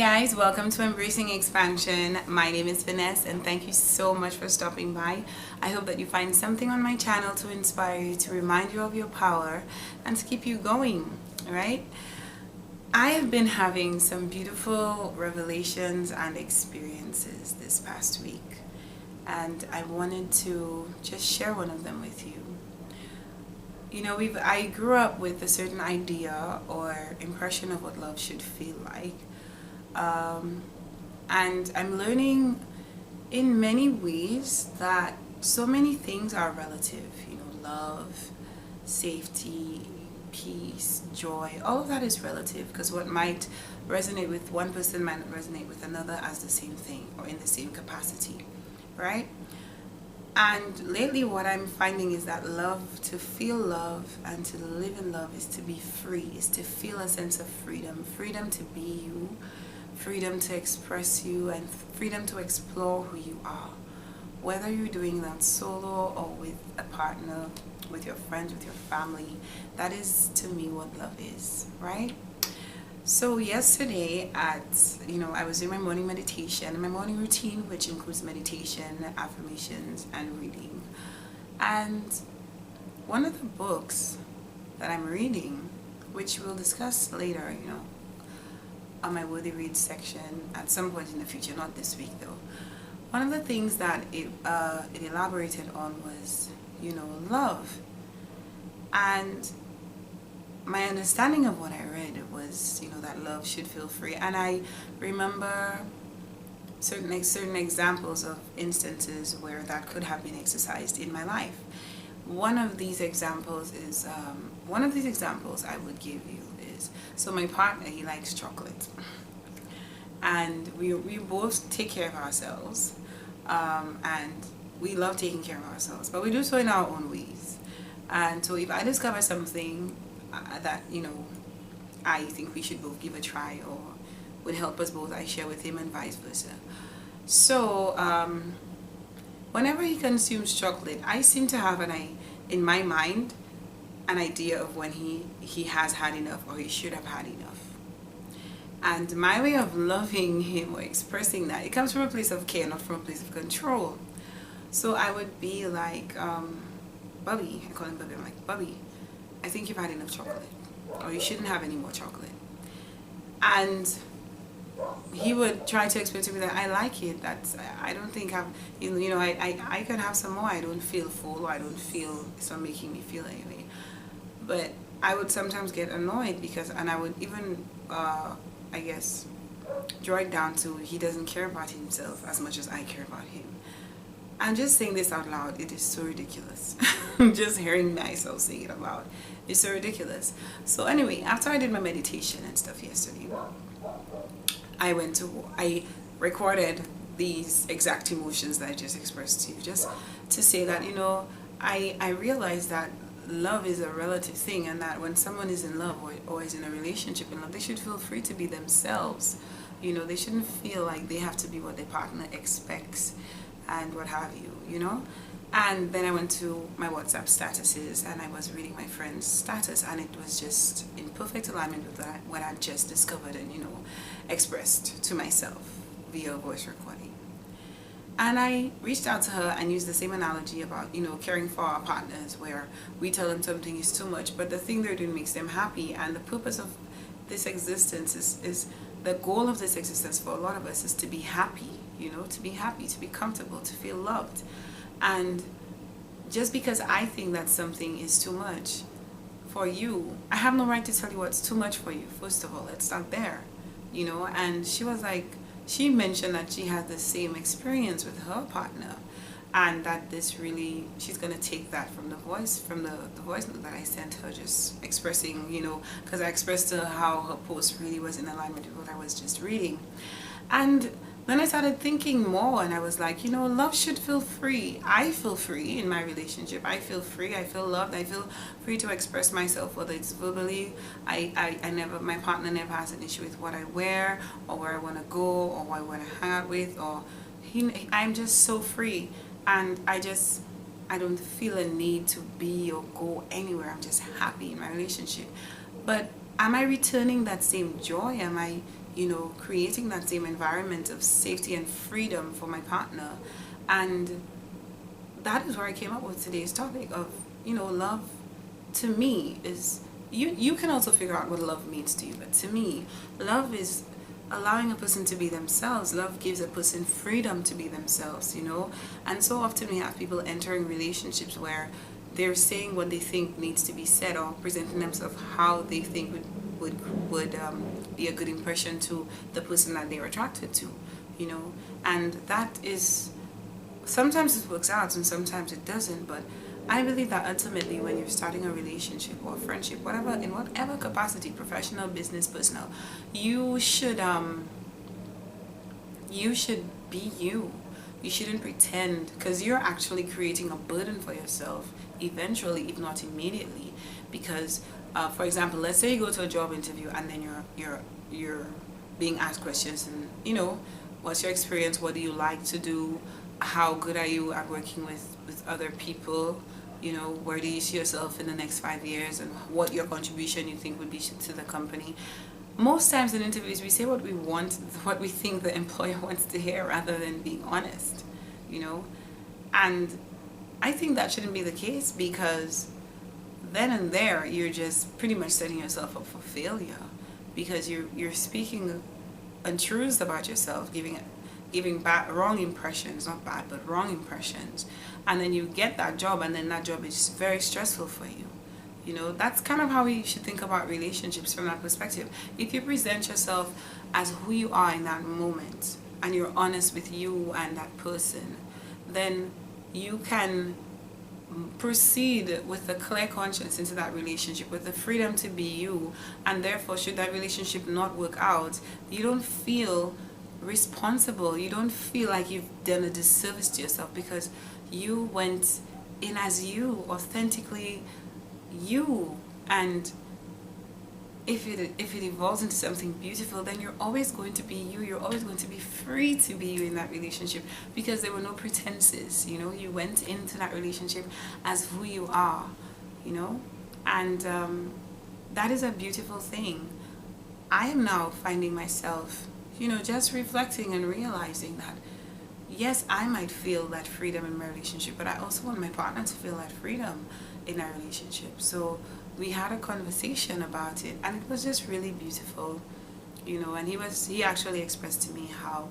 guys, welcome to Embracing Expansion. My name is Vanessa and thank you so much for stopping by. I hope that you find something on my channel to inspire you, to remind you of your power, and to keep you going, right? I have been having some beautiful revelations and experiences this past week, and I wanted to just share one of them with you. You know, I grew up with a certain idea or impression of what love should feel like. And I'm learning in many ways that so many things are relative. You know, love, safety, peace, joy, all of that is relative, because what might resonate with one person might not resonate with another as the same thing or in the same capacity, right? And lately what I'm finding is that love, to feel love and to live in love, is to be free, is to feel a sense of freedom, freedom to be you, freedom to express you, and freedom to explore who you are. Whether you're doing that solo or with a partner, with your friends, with your family, that is to me what love is, right? So yesterday I was doing my morning meditation, my morning routine, which includes meditation, affirmations, and reading. And one of the books that I'm reading, which we'll discuss later, on my Worthy Reads section at some point in the future, not this week though. One of the things that it elaborated on was, love. And my understanding of what I read was, that love should feel free. And I remember certain examples of instances where that could have been exercised in my life. One of these examples I would give you is, so my partner, he likes chocolate. And we both take care of ourselves. And we love taking care of ourselves, but we do so in our own ways. And so if I discover something that I think we should both give a try or would help us both, I share with him, and vice versa. So whenever he consumes chocolate, I seem to have in my mind an idea of when he has had enough or he should have had enough. And my way of loving him or expressing that, it comes from a place of care, not from a place of control. So I would be like, Bubby, I call him Bubby, I'm like, Bubby, I think you've had enough chocolate, or you shouldn't have any more chocolate. And he would try to explain to me that I like it, that I don't think I can have some more, I don't feel full, or I don't feel it's not making me feel anyway. But I would sometimes get annoyed and I would even, draw it down to he doesn't care about himself as much as I care about him. I'm just saying this out loud, it is so ridiculous. Just hearing myself saying it out loud, it's so ridiculous. So anyway, after I did my meditation and stuff yesterday, I recorded these exact emotions that I just expressed to you, just to say that, I realized that love is a relative thing, and that when someone is in love or is in a relationship in love, they should feel free to be themselves. They shouldn't feel like they have to be what their partner expects and what have you, And then I went to my WhatsApp statuses and I was reading my friend's status, and it was just in perfect alignment with what I just discovered and, expressed to myself via voice recording. And I reached out to her and used the same analogy about, caring for our partners, where we tell them something is too much, but the thing they're doing makes them happy. And the purpose of this existence is the goal of this existence for a lot of us is to be happy, to be happy, to be comfortable, to feel loved. And just because I think that something is too much for you, I have no right to tell you what's too much for you. First of all, let's start there, And she was like, she mentioned that she had the same experience with her partner, and that she's going to take that from the voice note that I sent her, just expressing, because I expressed to her how her post really was in alignment with what I was just reading. And then I started thinking more, and I was like, love should feel free. I feel free in my relationship. I feel free. I feel loved. I feel free to express myself, whether it's verbally. My partner never has an issue with what I wear or where I want to go or who I want to hang out with, or I'm just so free, and I don't feel a need to be or go anywhere. I'm just happy in my relationship. But am I returning that same joy? Am I you know, creating that same environment of safety and freedom for my partner. And that is where I came up with today's topic of, you know, love to me is, you can also figure out what love means to you, but to me, love is allowing a person to be themselves. Love gives a person freedom to be themselves, you know. And so often we have people entering relationships where they're saying what they think needs to be said, or presenting themselves how they think would be a good impression to the person that they're attracted to, you know. And that is, sometimes it works out and sometimes it doesn't, but I believe that ultimately when you're starting a relationship or a friendship, whatever, in whatever capacity, professional, business, personal, you should be you. You shouldn't pretend, because you're actually creating a burden for yourself eventually, if not immediately. Because for example, let's say you go to a job interview and then you're being asked questions, and you know, what's your experience, what do you like to do, how good are you at working with other people, you know, where do you see yourself in the next 5 years, and what your contribution you think would be to the company. Most times in interviews we say what we want, what we think the employer wants to hear, rather than being honest, you know. And I think that shouldn't be the case, because then and there you're just pretty much setting yourself up for failure, because you're speaking untruths about yourself, giving bad, wrong impressions, not bad, but wrong impressions. And then you get that job, and then that job is very stressful for you. You know, that's kind of how we should think about relationships from that perspective. If you present yourself as who you are in that moment, and you're honest with you and that person, then you can proceed with a clear conscience into that relationship, with the freedom to be you. And therefore, should that relationship not work out, you don't feel responsible. You don't feel like you've done a disservice to yourself, because you went in as you, authentically you. And if it evolves into something beautiful, then you're always going to be you. You're always going to be free to be you in that relationship, because there were no pretenses, you know. You went into that relationship as who you are, you know. And that is a beautiful thing. I am now finding myself, you know, just reflecting and realizing that yes, I might feel that freedom in my relationship, but I also want my partner to feel that freedom in our relationship. So we had a conversation about it, and it was just really beautiful, you know. And he actually expressed to me how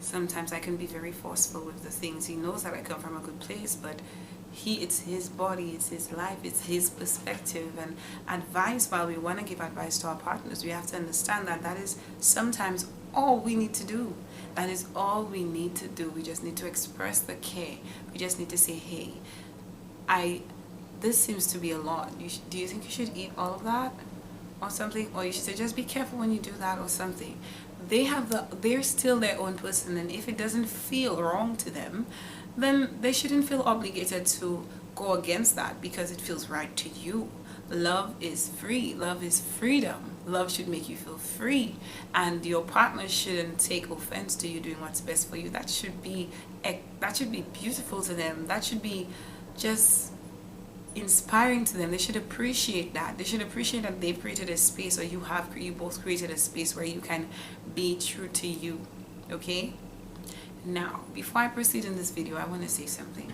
sometimes I can be very forceful with the things. He knows that I come from a good place, but it's his body, it's his life, it's his perspective. And advice, while we want to give advice to our partners, we have to understand that that is sometimes all we need to do. That is all we need to do. We just need to express the care. We just need to say, hey, this seems to be a lot. Do you think you should eat all of that or something? Or you should say, just be careful when you do that or something. They're still their own person, and if it doesn't feel wrong to them, then they shouldn't feel obligated to go against that because it feels right to you. Love is free. Love is freedom. Love should make you feel free, and your partner shouldn't take offense to you doing what's best for you. That should be beautiful to them. That should be just inspiring to them. They should appreciate that. They should appreciate that they've created a space, or you both created a space where you can be true to you. Okay? Now, before I proceed in this video, I want to say something.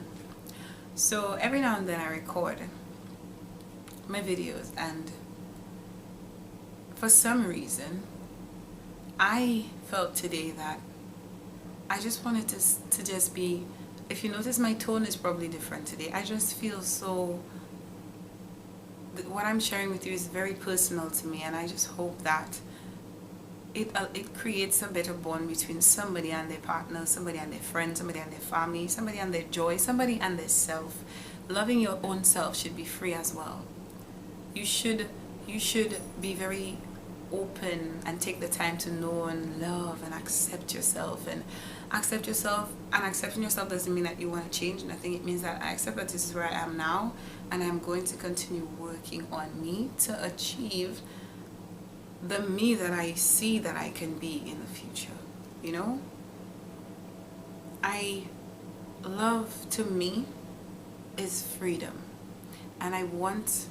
So every now and then I record my videos, and for some reason I felt today that I just wanted to just be, if you notice, my tone is probably different today. I just feel so, what I'm sharing with you is very personal to me, and I just hope that it creates a better bond between somebody and their partner, somebody and their friend, somebody and their family, somebody and their joy, somebody and their self. Loving your own self should be free as well. You should be very open and take the time to know and love and accept yourself. And accepting yourself doesn't mean that you want to change nothing. It means that I accept that this is where I am now, and I'm going to continue working on me to achieve the me that I see that I can be in the future. You know, love to me is freedom, and I want,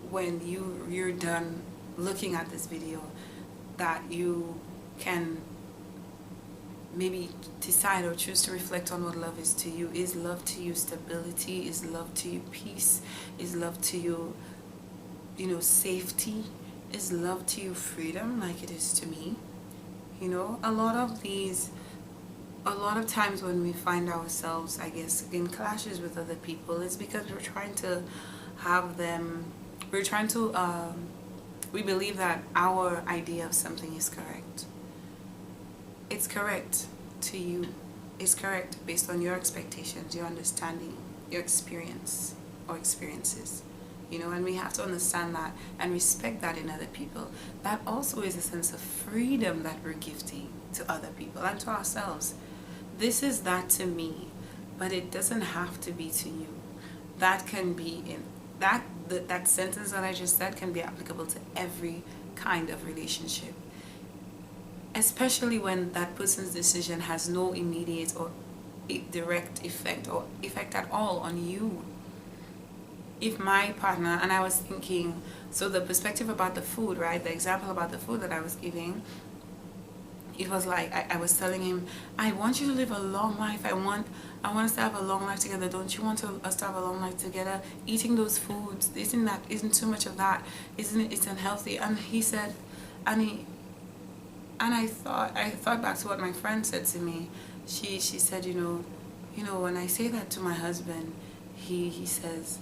when you're done looking at this video, that you can maybe decide or choose to reflect on what love is to you. Is love to you stability? Is love to you peace? Is love to you, safety? Is love to you freedom like it is to me? A lot of times when we find ourselves, I guess, in clashes with other people, it's because we're trying to have them, we're trying to, we believe that our idea of something is correct. It's correct to you. It's correct based on your expectations, your understanding, your experience or experiences. And we have to understand that and respect that in other people. That also is a sense of freedom that we're gifting to other people and to ourselves. This is that to me, but it doesn't have to be to you. That can be in that sentence that I just said can be applicable to every kind of relationship, especially when that person's decision has no immediate or direct effect or effect at all on you. If my partner, and I was thinking, so the perspective about the food, right? The example about the food that I was giving, it was like I was telling him, I want you to live a long life. I want us to have a long life together. Don't you want us to have a long life together? Eating those foods, isn't too much of that? It's unhealthy? And he said, and I thought back to what my friend said to me. She said, when I say that to my husband, he says,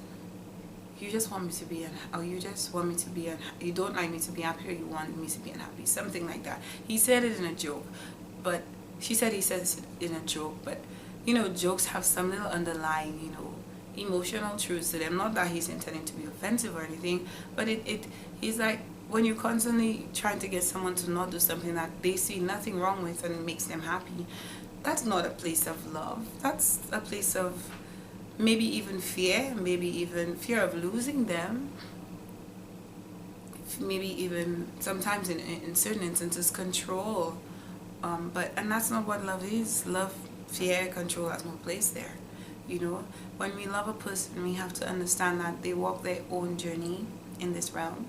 you just want me to be you just want me to be you don't like me to be happy, or you want me to be unhappy, something like that. He said it in a joke, but she said he says it in a joke, but jokes have some little underlying, emotional truths to them. Not that he's intending to be offensive or anything, but he's like, when you're constantly trying to get someone to not do something that they see nothing wrong with and makes them happy, that's not a place of love. That's a place of maybe even fear of losing them, maybe even sometimes in certain instances control, and that's not what love is. Love, fear, control has no place there. When we love a person, we have to understand that they walk their own journey in this realm,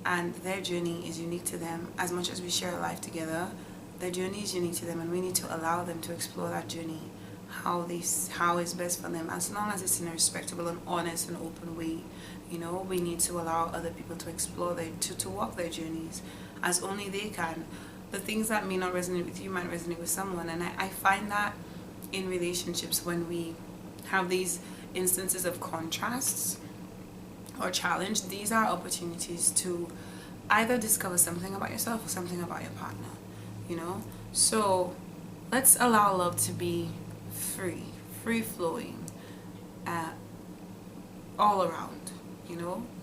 and their journey is unique to them. As much as we share a life together, their journey is unique to them, and we need to allow them to explore that journey how is best for them, as long as it's in a respectable and honest and open way. We need to allow other people to explore to walk their journeys as only they can. The things that may not resonate with you might resonate with someone, and I find that in relationships, when we have these instances of contrasts or challenge, these are opportunities to either discover something about yourself or something about your partner. So let's allow love to be free flowing, all around,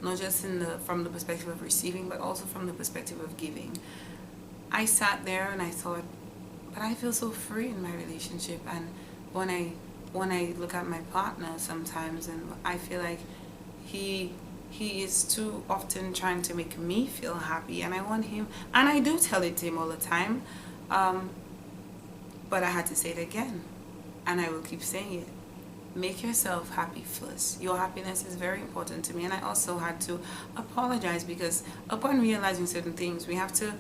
not just from the perspective of receiving, but also from the perspective of giving. I sat there and I thought, but I feel so free in my relationship. And when I look at my partner sometimes, and I feel like he is too often trying to make me feel happy, and I want him, and I do tell it to him all the time, but I had to say it again, and I will keep saying it. Make yourself happy first. Your happiness is very important to me. And I also had to apologize, because upon realizing certain things, we have to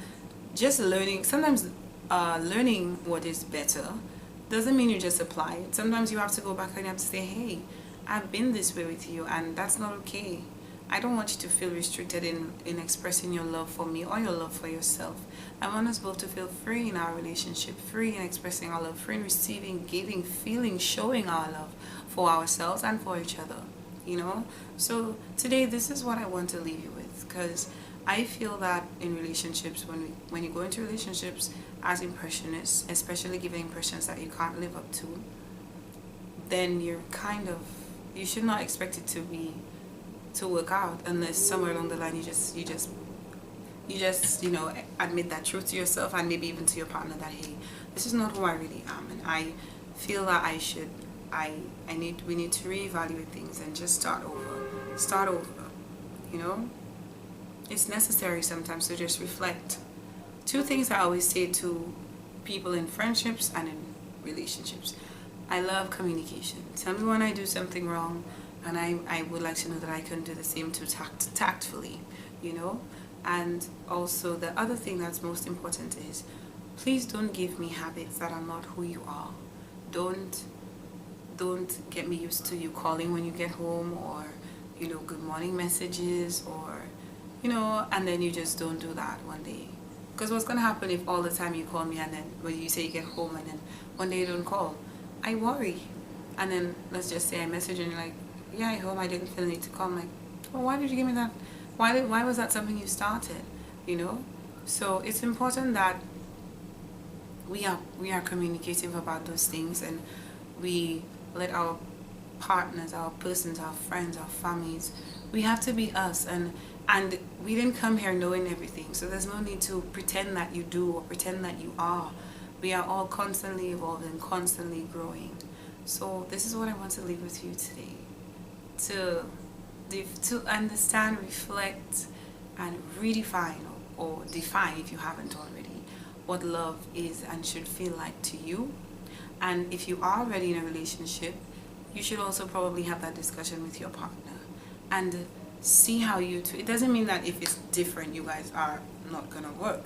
just sometimes learning what is better doesn't mean you just apply it. Sometimes you have to go back and you have to say, hey, I've been this way with you, and that's not okay. I don't want you to feel restricted in expressing your love for me or your love for yourself. I want us both to feel free in our relationship, free in expressing our love, free in receiving, giving, feeling, showing our love for ourselves and for each other, So today, this is what I want to leave you with, because I feel that in relationships, when you go into relationships as impressionists, especially giving impressions that you can't live up to, then you should not expect it to work out, unless somewhere along the line you just admit that truth to yourself, and maybe even to your partner, that hey, this is not who I really am, and I feel that we need to reevaluate things and just start over. It's necessary sometimes to just reflect. Two things I always say to people in friendships and in relationships: I love communication. Tell me when I do something wrong, and I would like to know that I can do the same too, tactfully, And also the other thing that's most important is, please don't give me habits that are not who you are. Don't get me used to you calling when you get home, or good morning messages, or and then you just don't do that one day. Because what's going to happen if all the time you call me, and then when you say you get home and then one day you don't call? I worry. And then let's just say I message and you're like, yeah, I home, I didn't feel the need to call. I'm like, well, why did you give me that? Why was that something you started? So it's important that we are communicative about those things, and we let our partners, our persons, our friends, our families, we have to be us. And we didn't come here knowing everything, so there's no need to pretend that you do or pretend that you are. We are all constantly evolving, constantly growing. So this is what I want to leave with you today, to understand, reflect, and redefine, or define, if you haven't already, what love is and should feel like to you. And if you are already in a relationship, you should also probably have that discussion with your partner and see how you two. It doesn't mean that if it's different, you guys are not gonna work.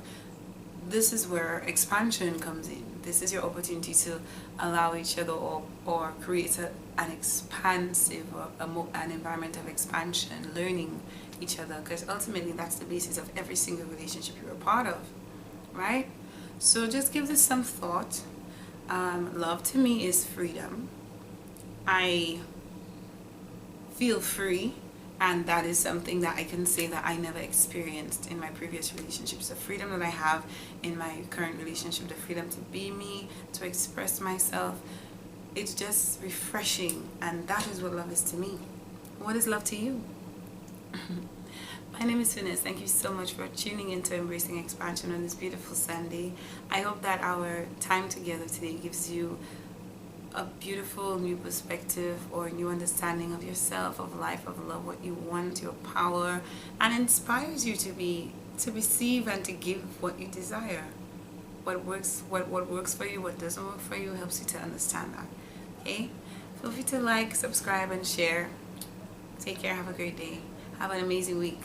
This is where expansion comes in. This is your opportunity to allow each other, or create an expansive, or an environment of expansion, learning each other, because ultimately that's the basis of every single relationship you're a part of, right? So just give this some thought. Love to me is freedom. I feel free, and that is something that I can say that I never experienced in my previous relationships. The freedom that I have in my current relationship, the freedom to be me, to express myself, it's just refreshing, and that is what love is to me. What is love to you? My name is Finesse. Thank you so much for tuning in to Embracing Expansion on this beautiful Sunday. I hope that our time together today gives you a beautiful new perspective, or a new understanding of yourself, of life, of love, what you want, your power, and inspires you to receive and to give what you desire. What works for you, what doesn't work for you, helps you to understand that. Okay? Feel free to like, subscribe, and share. Take care. Have a great day. Have an amazing week.